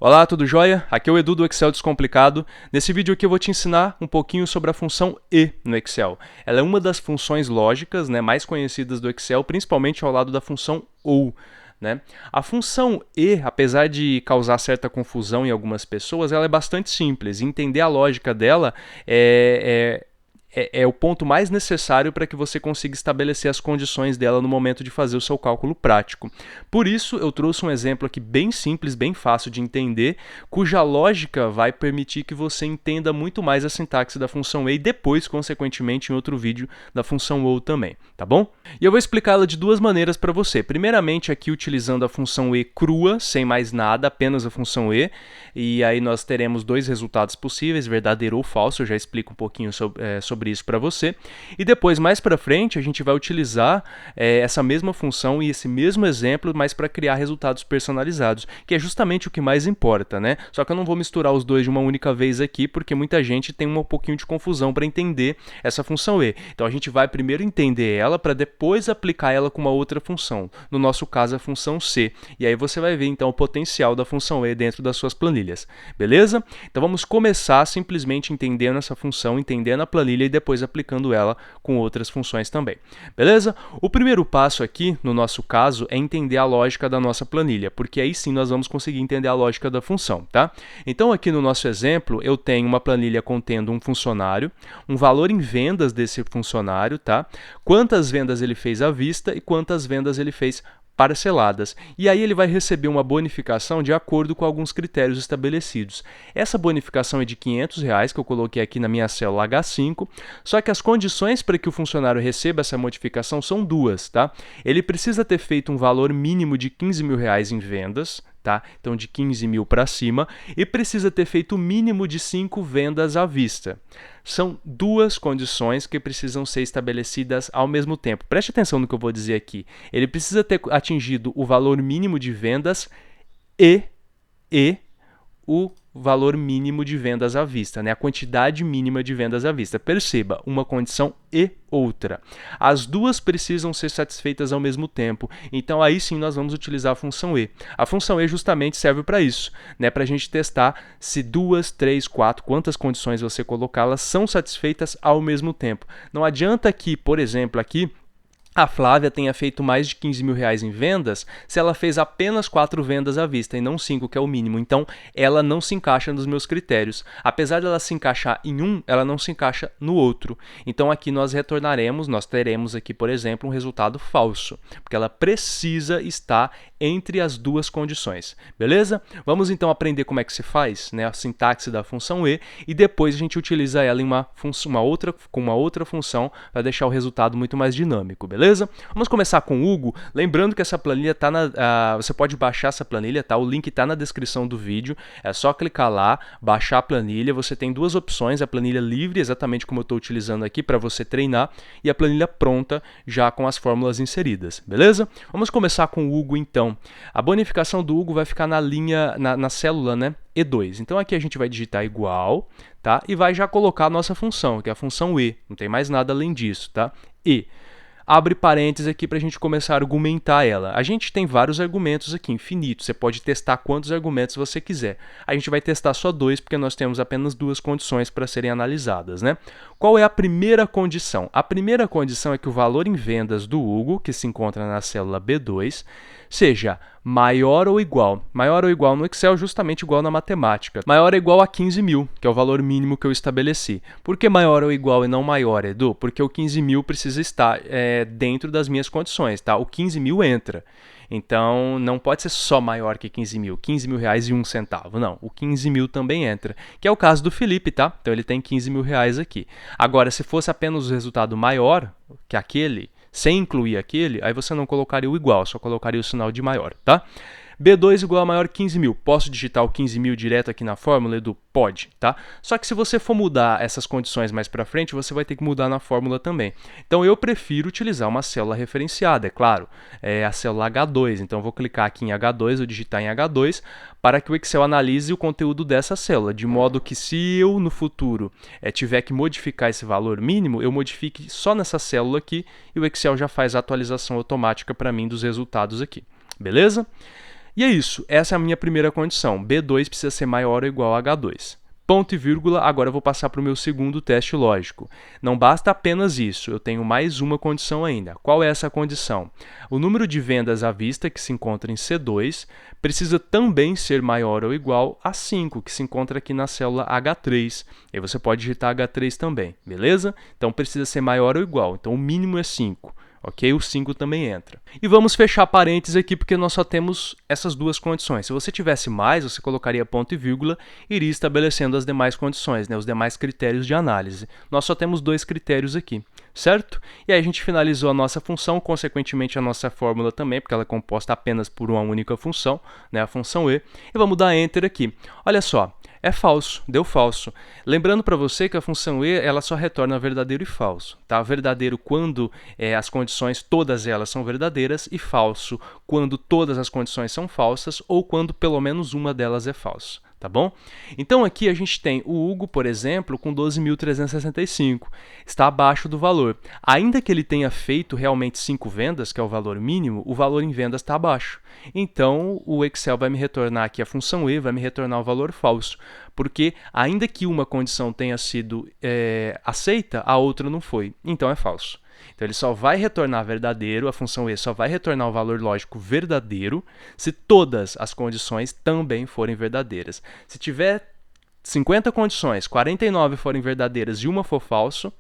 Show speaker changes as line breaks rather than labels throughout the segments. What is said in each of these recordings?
Olá, tudo jóia? Aqui é o Edu do Excel Descomplicado. Nesse vídeo aqui eu vou te ensinar um pouquinho sobre a função E no Excel. Ela é uma das funções lógicas, mais conhecidas do Excel, principalmente ao lado da função OU. A função E, apesar de causar certa confusão em algumas pessoas, ela é bastante simples. Entender a lógica dela é o ponto mais necessário para que você consiga estabelecer as condições dela no momento de fazer o seu cálculo prático. Por isso, eu trouxe um exemplo aqui bem simples, bem fácil de entender, cuja lógica vai permitir que você entenda muito mais a sintaxe da função E e depois, consequentemente, em outro vídeo da função OU também, tá bom? E eu vou explicá-la de duas maneiras para você. Primeiramente, aqui utilizando a função E crua, sem mais nada, apenas a função E aí nós teremos dois resultados possíveis, verdadeiro ou falso, eu já explico um pouquinho sobre isso para você. E depois, mais para frente, a gente vai utilizar essa mesma função e esse mesmo exemplo, mas para criar resultados personalizados, que é justamente o que mais importa, Só que eu não vou misturar os dois de uma única vez aqui, porque muita gente tem um pouquinho de confusão para entender essa função E. Então a gente vai primeiro entender ela para depois aplicar ela com uma outra função, no nosso caso a função C. E aí você vai ver então o potencial da função E dentro das suas planilhas, beleza? Então vamos começar simplesmente entendendo essa função, entendendo a planilha e depois aplicando ela com outras funções também, beleza? O primeiro passo aqui, no nosso caso, é entender a lógica da nossa planilha, porque aí sim nós vamos conseguir entender a lógica da função, tá? Então aqui no nosso exemplo, eu tenho uma planilha contendo um funcionário, um valor em vendas desse funcionário, tá? Quantas vendas ele fez à vista e quantas vendas ele fez parceladas. E aí ele vai receber uma bonificação de acordo com alguns critérios estabelecidos. Essa bonificação é de R$500, que eu coloquei aqui na minha célula H5, só que as condições para que o funcionário receba essa modificação são duas, tá? Ele precisa ter feito um valor mínimo de R$15.000 em vendas, tá? Então de 15 mil para cima, e precisa ter feito o mínimo de 5 vendas à vista. São duas condições que precisam ser estabelecidas ao mesmo tempo. Preste atenção no que eu vou dizer aqui. Ele precisa ter atingido o valor mínimo de vendas e o valor mínimo de vendas à vista, a quantidade mínima de vendas à vista. Perceba, uma condição e outra. As duas precisam ser satisfeitas ao mesmo tempo, então aí sim nós vamos utilizar a função E. A função E justamente serve para isso, para a gente testar se 2, 3, 4, quantas condições você colocá-las são satisfeitas ao mesmo tempo. Não adianta que, por exemplo, aqui, a Flávia tenha feito mais de R$15.000 em vendas se ela fez apenas 4 vendas à vista e não 5, que é o mínimo. Então, ela não se encaixa nos meus critérios. Apesar dela se encaixar em um, ela não se encaixa no outro. Então, aqui nós teremos aqui, por exemplo, um resultado falso, porque ela precisa estar entre as duas condições, beleza? Vamos então aprender como é que se faz, a sintaxe da função E, e depois a gente utiliza ela em com uma outra função para deixar o resultado muito mais dinâmico, beleza? Vamos começar com o Hugo, lembrando que essa planilha você pode baixar essa planilha, tá? O link está na descrição do vídeo, é só clicar lá, baixar a planilha. Você tem duas opções: a planilha livre, exatamente como eu estou utilizando aqui para você treinar, e a planilha pronta, já com as fórmulas inseridas, beleza? Vamos começar com o Hugo então. A bonificação do Hugo vai ficar na célula, E2. Então aqui a gente vai digitar igual, tá? E vai já colocar a nossa função, que é a função E. Não tem mais nada além disso, tá? E. Abre parênteses aqui para a gente começar a argumentar ela. A gente tem vários argumentos aqui, infinitos. Você pode testar quantos argumentos você quiser. A gente vai testar só 2, porque nós temos apenas 2 condições para serem analisadas, Qual é a primeira condição? A primeira condição é que o valor em vendas do Hugo, que se encontra na célula B2, seja maior ou igual. Maior ou igual no Excel, justamente igual na matemática. Maior ou igual a 15 mil, que é o valor mínimo que eu estabeleci. Por que maior ou igual e não maior, Edu? Porque o 15 mil precisa estar dentro das minhas condições, tá? O 15 mil entra. Então, não pode ser só maior que 15 mil. R$15.000 e 1 centavo. Não, o 15 mil também entra. Que é o caso do Felipe, tá? Então, ele tem R$15.000 aqui. Agora, se fosse apenas o resultado maior que aquele, sem incluir aquele, aí você não colocaria o igual, só colocaria o sinal de maior, tá? B2 igual a maior 15 mil. Posso digitar o 15 mil direto aqui na fórmula, Edu? Pode, tá? Só que se você for mudar essas condições mais para frente, você vai ter que mudar na fórmula também. Então, eu prefiro utilizar uma célula referenciada, é claro, a célula H2. Então, eu vou clicar aqui em H2, vou digitar em H2, para que o Excel analise o conteúdo dessa célula, de modo que se eu, no futuro, tiver que modificar esse valor mínimo, eu modifique só nessa célula aqui e o Excel já faz a atualização automática para mim dos resultados aqui, beleza? E é isso, essa é a minha primeira condição, B2 precisa ser maior ou igual a H2. Ponto e vírgula, agora eu vou passar para o meu segundo teste lógico. Não basta apenas isso, eu tenho mais uma condição ainda. Qual é essa condição? O número de vendas à vista, que se encontra em C2, precisa também ser maior ou igual a 5, que se encontra aqui na célula H3. E você pode digitar H3 também, beleza? Então precisa ser maior ou igual, então o mínimo é 5. Ok? O 5 também entra. E vamos fechar parênteses aqui porque nós só temos essas duas condições. Se você tivesse mais, você colocaria ponto e vírgula e iria estabelecendo as demais condições, né? Os demais critérios de análise. Nós só temos dois critérios aqui, certo? E aí a gente finalizou a nossa função, consequentemente a nossa fórmula também, porque ela é composta apenas por uma única função, né? A função E. E vamos dar Enter aqui. Olha só. É falso, deu falso. Lembrando para você que a função E ela só retorna verdadeiro e falso. Tá? Verdadeiro quando as condições, todas elas são verdadeiras, e falso quando todas as condições são falsas ou quando pelo menos uma delas é falsa. Tá bom? Então aqui a gente tem o Hugo, por exemplo, com 12.365. Está abaixo do valor. Ainda que ele tenha feito realmente 5 vendas, que é o valor mínimo, o valor em vendas está abaixo. Então o Excel vai me retornar aqui a função E, vai me retornar o valor falso. Porque ainda que uma condição tenha sido aceita, a outra não foi. Então é falso. Então ele só vai retornar verdadeiro, a função E só vai retornar o valor lógico verdadeiro se todas as condições também forem verdadeiras. Se tiver 50 condições, 49 forem verdadeiras e uma for falso,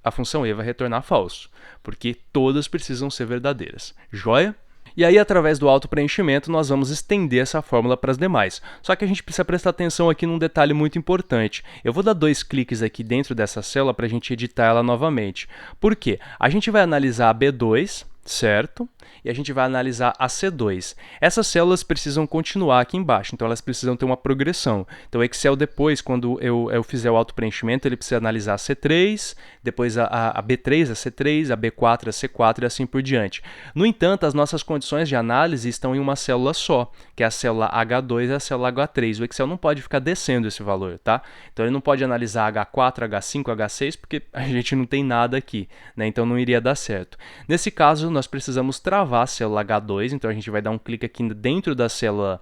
a função E vai retornar falso, porque todas precisam ser verdadeiras. Joia? E aí, através do autopreenchimento, nós vamos estender essa fórmula para as demais. Só que a gente precisa prestar atenção aqui num detalhe muito importante. Eu vou dar 2 cliques aqui dentro dessa célula para a gente editar ela novamente. Por quê? A gente vai analisar a B2, certo? E a gente vai analisar a C2. Essas células precisam continuar aqui embaixo, então elas precisam ter uma progressão. Então o Excel depois, quando eu fizer o autopreenchimento, ele precisa analisar a C3, depois a B3, a C3, a B4, a C4 e assim por diante. No entanto, as nossas condições de análise estão em uma célula só, que é a célula H2 e a célula H3. O Excel não pode ficar descendo esse valor, tá? Então ele não pode analisar H4, H5, H6, porque a gente não tem nada aqui, né? Então não iria dar certo. Nesse caso, nós precisamos travar a célula H2, então a gente vai dar um clique aqui dentro da célula,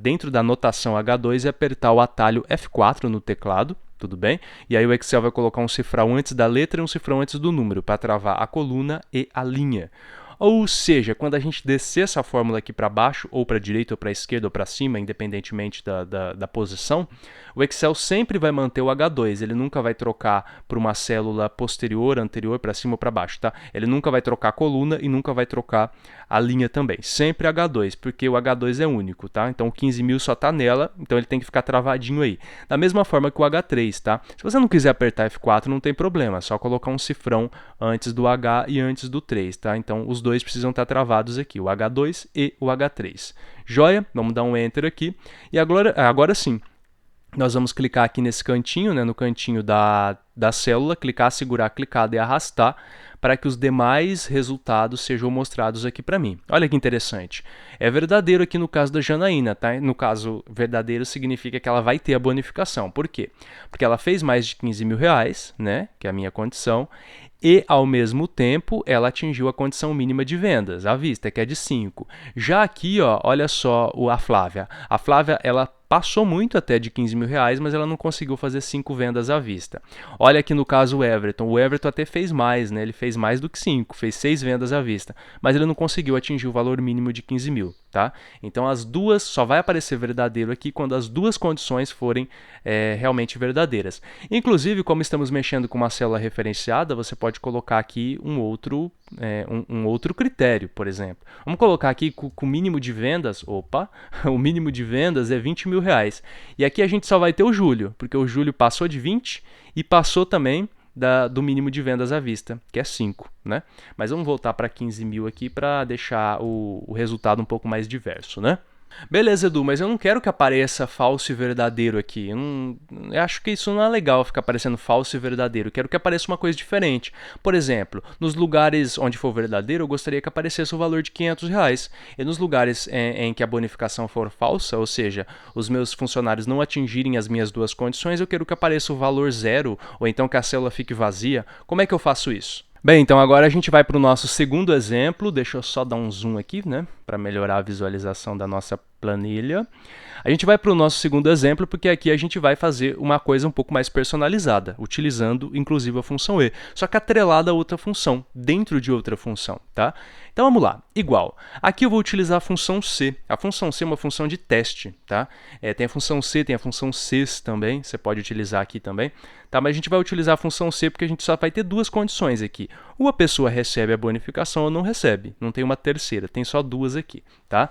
dentro da notação H2 e apertar o atalho F4 no teclado, tudo bem? E aí o Excel vai colocar um cifrão antes da letra e um cifrão antes do número, para travar a coluna e a linha. Ou seja, quando a gente descer essa fórmula aqui para baixo, ou para a direita, ou para a esquerda, ou para cima, independentemente da posição, o Excel sempre vai manter o H2, ele nunca vai trocar para uma célula posterior, anterior, para cima ou para baixo, tá? Ele nunca vai trocar a coluna e nunca vai trocar a linha também, sempre H2, porque o H2 é único, tá? Então o 15.000 só está nela, então ele tem que ficar travadinho aí. Da mesma forma que o H3, tá? Se você não quiser apertar F4, não tem problema, é só colocar um cifrão antes do H e antes do 3, tá? Então os dois precisam estar travados aqui, o H2 e o H3. Joia? Vamos dar um Enter aqui. E agora sim, nós vamos clicar aqui nesse cantinho, né, no cantinho da célula, clicar, segurar, clicado e arrastar para que os demais resultados sejam mostrados aqui para mim. Olha que interessante. É verdadeiro aqui no caso da Janaína, tá? No caso, verdadeiro significa que ela vai ter a bonificação. Por quê? Porque ela fez mais de 15 mil reais, né, que é a minha condição, e, ao mesmo tempo, ela atingiu a condição mínima de vendas, à vista, que é de 5. Já aqui, ó, olha só a Flávia. A Flávia, ela passou muito até de 15 mil reais, mas ela não conseguiu fazer 5 vendas à vista. Olha aqui no caso o Everton. O Everton até fez mais, né? Ele fez mais do que 5, fez 6 vendas à vista, mas ele não conseguiu atingir o valor mínimo de 15 mil, tá? Então as duas, só vai aparecer verdadeiro aqui quando as duas condições forem realmente verdadeiras. Inclusive, como estamos mexendo com uma célula referenciada, você pode colocar aqui um outro critério, por exemplo. Vamos colocar aqui com o mínimo de vendas, o mínimo de vendas é 20 mil reais. E aqui a gente só vai ter o Júlio, porque o Júlio passou de 20 e passou também do mínimo de vendas à vista, que é 5, né? Mas vamos voltar para 15 mil aqui para deixar o resultado um pouco mais diverso, né? Beleza, Edu, mas eu não quero que apareça falso e verdadeiro aqui. Eu acho que isso não é legal ficar aparecendo falso e verdadeiro. Eu quero que apareça uma coisa diferente. Por exemplo, nos lugares onde for verdadeiro, eu gostaria que aparecesse o valor de 500 reais. E nos lugares em que a bonificação for falsa, ou seja, os meus funcionários não atingirem as minhas duas condições, eu quero que apareça o valor 0, ou então que a célula fique vazia. Como é que eu faço isso? Bem, então agora a gente vai para o nosso segundo exemplo. Deixa eu só dar um zoom aqui, né, para melhorar a visualização da nossa planilha. A gente vai para o nosso segundo exemplo, porque aqui a gente vai fazer uma coisa um pouco mais personalizada, utilizando inclusive a função e, só que atrelada a outra função, dentro de outra função, tá? Então vamos lá, igual. Aqui eu vou utilizar a função C. A função C é uma função de teste, tá? Tem a função C, tem a função sys também, você pode utilizar aqui também, tá? Mas a gente vai utilizar a função C porque a gente só vai ter duas condições aqui. Ou a pessoa recebe a bonificação ou não recebe, não tem uma terceira, tem só duas aqui, tá?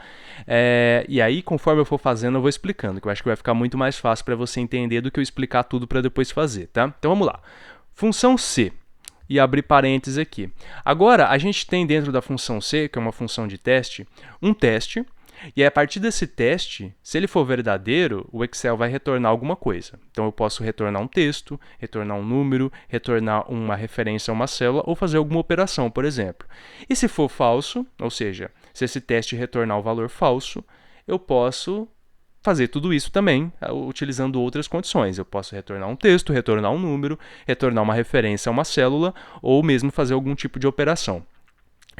E aí, conforme eu for fazendo, eu vou explicando, que eu acho que vai ficar muito mais fácil para você entender do que eu explicar tudo para depois fazer, tá? Então vamos lá. Função C. E abrir parênteses aqui. Agora, a gente tem dentro da função C, que é uma função de teste, um teste, e a partir desse teste, se ele for verdadeiro, o Excel vai retornar alguma coisa. Então, eu posso retornar um texto, retornar um número, retornar uma referência a uma célula ou fazer alguma operação, por exemplo. E se for falso, ou seja, se esse teste retornar o valor falso, eu posso fazer tudo isso também utilizando outras condições. Eu posso retornar um texto, retornar um número, retornar uma referência a uma célula ou mesmo fazer algum tipo de operação.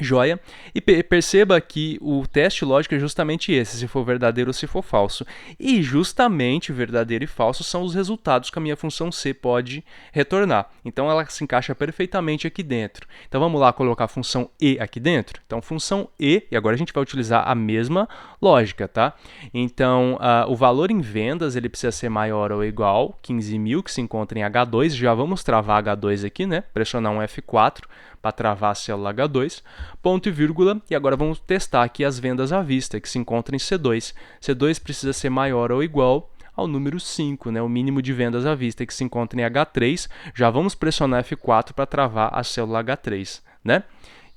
Joia? E perceba que o teste lógico é justamente esse, se for verdadeiro ou se for falso. E justamente verdadeiro e falso são os resultados que a minha função C pode retornar. Então ela se encaixa perfeitamente aqui dentro. Então vamos lá colocar a função E aqui dentro? Então função E, e agora a gente vai utilizar a mesma lógica, tá? Então o valor em vendas ele precisa ser maior ou igual a 15.000 que se encontra em H2. Já vamos travar H2 aqui, né? Pressionar um F4 para travar a célula H2, ponto e vírgula, e agora vamos testar aqui as vendas à vista, que se encontram em C2. C2 precisa ser maior ou igual ao número 5, né, o mínimo de vendas à vista, que se encontra em H3. Já vamos pressionar F4 para travar a célula H3, né?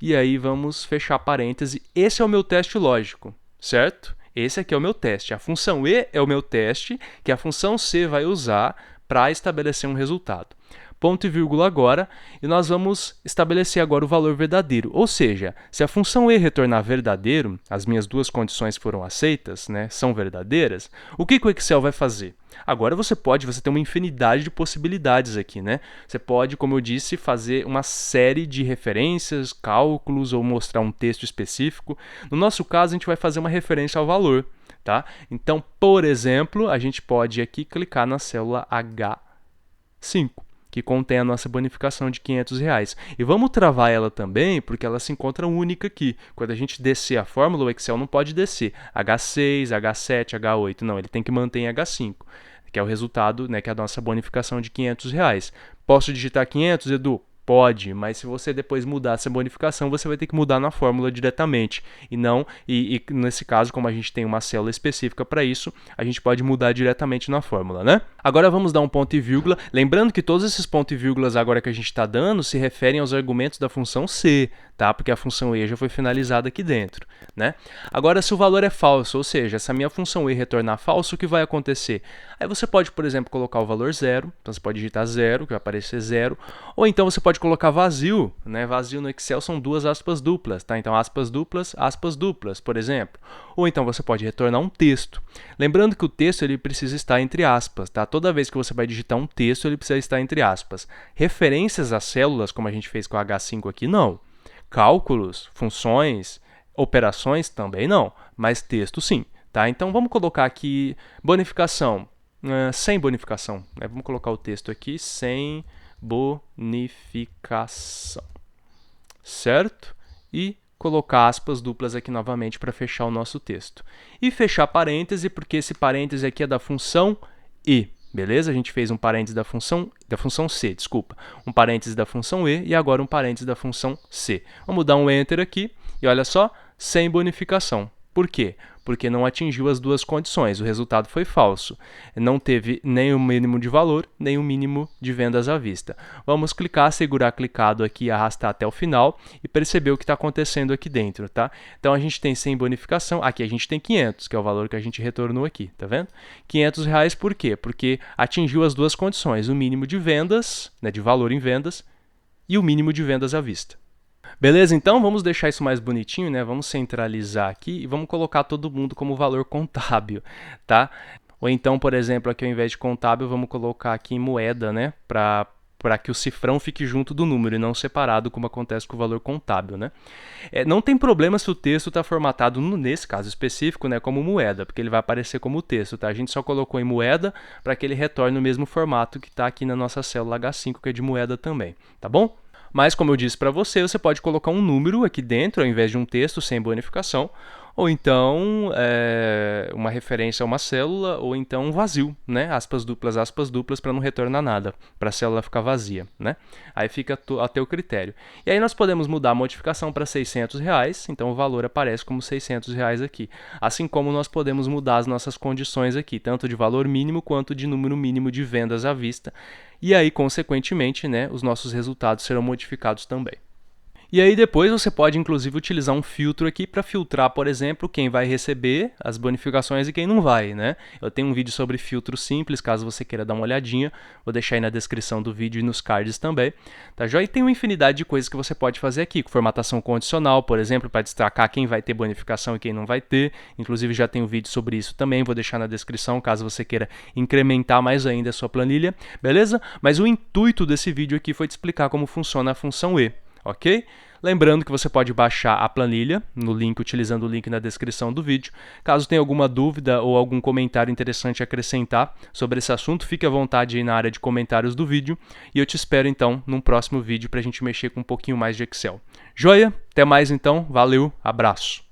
E aí vamos fechar parêntese. Esse é o meu teste lógico, certo? Esse aqui é o meu teste. A função E é o meu teste, que a função C vai usar para estabelecer um resultado. Ponto e vírgula agora, e nós vamos estabelecer agora o valor verdadeiro. Ou seja, se a função E retornar verdadeiro, as minhas duas condições foram aceitas, né, são verdadeiras, o que o Excel vai fazer? Agora você tem uma infinidade de possibilidades aqui, né? Você pode, como eu disse, fazer uma série de referências, cálculos ou mostrar um texto específico. No nosso caso, a gente vai fazer uma referência ao valor, tá? Então, por exemplo, a gente pode aqui clicar na célula H5. Que contém a nossa bonificação de R$500. E vamos travar ela também, porque ela se encontra única aqui. Quando a gente descer a fórmula, o Excel não pode descer H6, H7, H8. Não, ele tem que manter em H5, que é o resultado, né, que é a nossa bonificação de R$500. Posso digitar 500, Edu? Pode, mas se você depois mudar essa bonificação, você vai ter que mudar na fórmula diretamente. E nesse caso, como a gente tem uma célula específica para isso, a gente pode mudar diretamente na fórmula, né? Agora vamos dar um ponto e vírgula. Lembrando que todos esses pontos e vírgulas agora que a gente está dando se referem aos argumentos da função C, tá? Porque a função E já foi finalizada aqui dentro, né? Agora, se o valor é falso, ou seja, se a minha função E retornar falso, o que vai acontecer? Aí você pode, por exemplo, colocar o valor 0, então você pode digitar 0, que vai aparecer 0, ou então você pode colocar vazio, né? Vazio no Excel são duas aspas duplas, tá? Então aspas duplas, por exemplo. Ou então você pode retornar um texto. Lembrando que o texto ele precisa estar entre aspas, tá? Toda vez que você vai digitar um texto, ele precisa estar entre aspas. Referências às células, como a gente fez com a H5 aqui, não. Cálculos, funções, operações também não, mas texto sim, tá? Então vamos colocar aqui bonificação, sem bonificação, né? Vamos colocar o texto aqui sem bonificação, certo? E colocar aspas duplas aqui novamente para fechar o nosso texto. E fechar parêntese, porque esse parêntese aqui é da função E. Beleza? A gente fez um parênteses da função C, desculpa. Um parênteses da função E e agora um parênteses da função C. Vamos dar um Enter aqui e olha só, sem bonificação. Por quê? Porque não atingiu as duas condições, o resultado foi falso. Não teve nem o mínimo de valor, nem o mínimo de vendas à vista. Vamos clicar, segurar clicado aqui, arrastar até o final e perceber o que está acontecendo aqui dentro, tá? Então a gente tem sem bonificação, aqui a gente tem 500, que é o valor que a gente retornou aqui, tá vendo? R$500 por quê? Porque atingiu as duas condições, o mínimo de vendas, né, de valor em vendas, e o mínimo de vendas à vista. Beleza? Então vamos deixar isso mais bonitinho, né? Vamos centralizar aqui e vamos colocar todo mundo como valor contábil, tá? Ou então, por exemplo, aqui ao invés de contábil, vamos colocar aqui em moeda, né? Para para que o cifrão fique junto do número e não separado, como acontece com o valor contábil, né? Não tem problema se o texto está formatado, nesse caso específico, né, como moeda, porque ele vai aparecer como texto, tá? A gente só colocou em moeda para que ele retorne o mesmo formato que está aqui na nossa célula H5, que é de moeda também, tá bom? Mas, como eu disse para você, você pode colocar um número aqui dentro, ao invés de um texto sem bonificação, ou então uma referência a uma célula, ou então um vazio, né? Aspas duplas, para não retornar nada, para a célula ficar vazia, né? Aí fica a teu critério. E aí nós podemos mudar a modificação para R$600, então o valor aparece como R$600 aqui. Assim como nós podemos mudar as nossas condições aqui, tanto de valor mínimo quanto de número mínimo de vendas à vista. E aí, consequentemente, né, os nossos resultados serão modificados também. E aí depois você pode inclusive utilizar um filtro aqui para filtrar, por exemplo, quem vai receber as bonificações e quem não vai, né? Eu tenho um vídeo sobre filtro simples, caso você queira dar uma olhadinha, vou deixar aí na descrição do vídeo e nos cards também, tá joia? E tem uma infinidade de coisas que você pode fazer aqui, com formatação condicional, por exemplo, para destacar quem vai ter bonificação e quem não vai ter, inclusive já tem um vídeo sobre isso também, vou deixar na descrição, caso você queira incrementar mais ainda a sua planilha, beleza? Mas o intuito desse vídeo aqui foi te explicar como funciona a função E. Ok? Lembrando que você pode baixar a planilha no link, utilizando o link na descrição do vídeo. Caso tenha alguma dúvida ou algum comentário interessante a acrescentar sobre esse assunto, fique à vontade aí na área de comentários do vídeo. E eu te espero então num próximo vídeo para a gente mexer com um pouquinho mais de Excel. Joia? Até mais então, valeu, abraço!